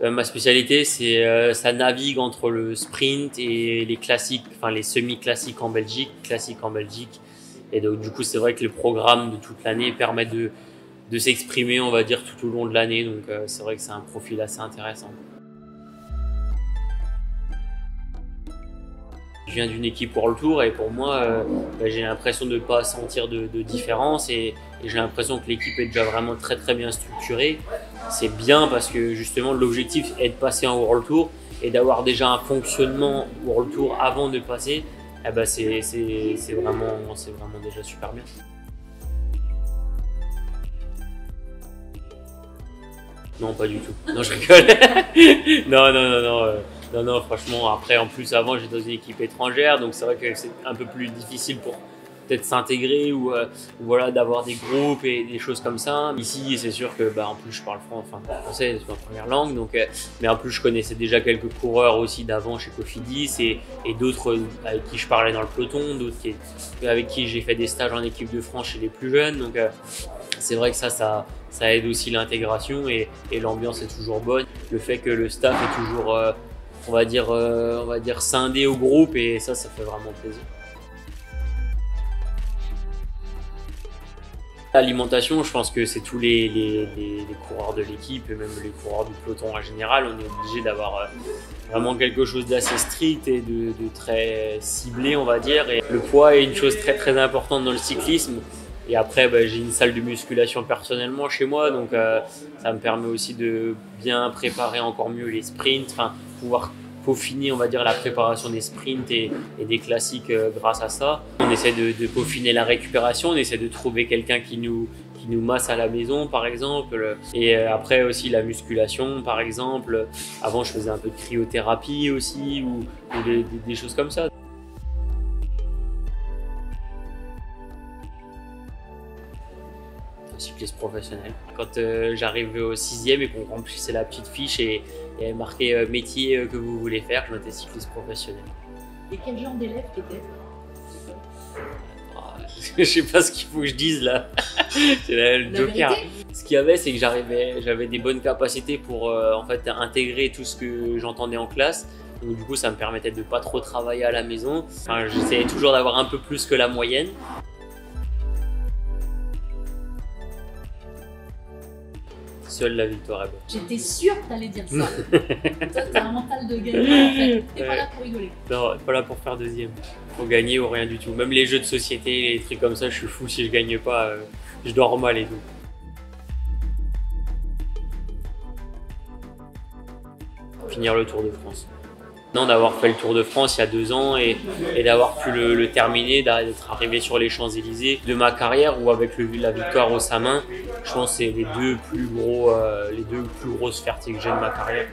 Ma spécialité, c'est ça navigue entre le sprint et les classiques, enfin les semi-classiques en Belgique, classiques en Belgique. Et donc du coup, c'est vrai que les programmes de toute l'année permettent de s'exprimer, on va dire, tout au long de l'année. Donc c'est vrai que c'est un profil assez intéressant. Je viens d'une équipe World Tour et pour moi, j'ai l'impression de ne pas sentir de différence et j'ai l'impression que l'équipe est déjà vraiment très bien structurée. C'est bien parce que justement l'objectif est de passer en World Tour et d'avoir déjà un fonctionnement World Tour avant de passer. Eh ben c'est vraiment déjà super bien. Non, pas du tout. Non, je rigole. Non, franchement, après, en plus, avant, j'étais dans une équipe étrangère, donc c'est vrai que c'est un peu plus difficile pour peut-être s'intégrer ou voilà, d'avoir des groupes et des choses comme ça. Ici, c'est sûr que, en plus, je parle français, c'est ma première langue, donc, mais en plus, je connaissais déjà quelques coureurs aussi d'avant chez Cofidis et d'autres avec qui je parlais dans le peloton, d'autres avec qui j'ai fait des stages en équipe de France chez les plus jeunes, donc c'est vrai que ça aide aussi l'intégration et l'ambiance est toujours bonne. Le fait que le staff est toujours on va dire scindé au groupe et ça fait vraiment plaisir. L'alimentation, je pense que c'est tous les coureurs de l'équipe et même les coureurs du peloton en général, on est obligé d'avoir vraiment quelque chose d'assez strict et de très ciblé, on va dire. Et le poids est une chose très importante dans le cyclisme. Et après, j'ai une salle de musculation personnellement chez moi, donc ça me permet aussi de bien préparer encore mieux les sprints, pouvoir peaufiner, on va dire, la préparation des sprints et des classiques grâce à ça. On essaie de peaufiner la récupération, on essaie de trouver quelqu'un qui nous masse à la maison, par exemple. Et après aussi la musculation, par exemple. Avant, je faisais un peu de cryothérapie aussi ou des choses comme ça. Cycliste professionnel. Quand j'arrivais au 6e et qu'on remplissait la petite fiche et marqué métier que vous voulez faire, je mettais cycliste professionnel. Et quel genre d'élève t'étais? Je sais pas ce qu'il faut que je dise là. C'est le joker. Ce qu'il y avait, c'est que j'avais des bonnes capacités pour en fait intégrer tout ce que j'entendais en classe. Donc du coup, ça me permettait de pas trop travailler à la maison. J'essayais toujours d'avoir un peu plus que la moyenne. Seule la victoire est bonne. J'étais sûre que t'allais dire ça. Toi, t'as un mental de gagnant en fait. T'es pas là pour rigoler. Non, pas là pour faire deuxième. Faut gagner ou rien du tout. Même les jeux de société, les trucs comme ça, je suis fou si je gagne pas. Je dors mal et tout. Finir le Tour de France. Non, d'avoir fait le Tour de France il y a 2 ans et d'avoir pu le terminer, d'être arrivé sur les Champs-Élysées de ma carrière ou avec la victoire au Samin, je pense que c'est les deux plus grosses fiertés que j'ai de ma carrière.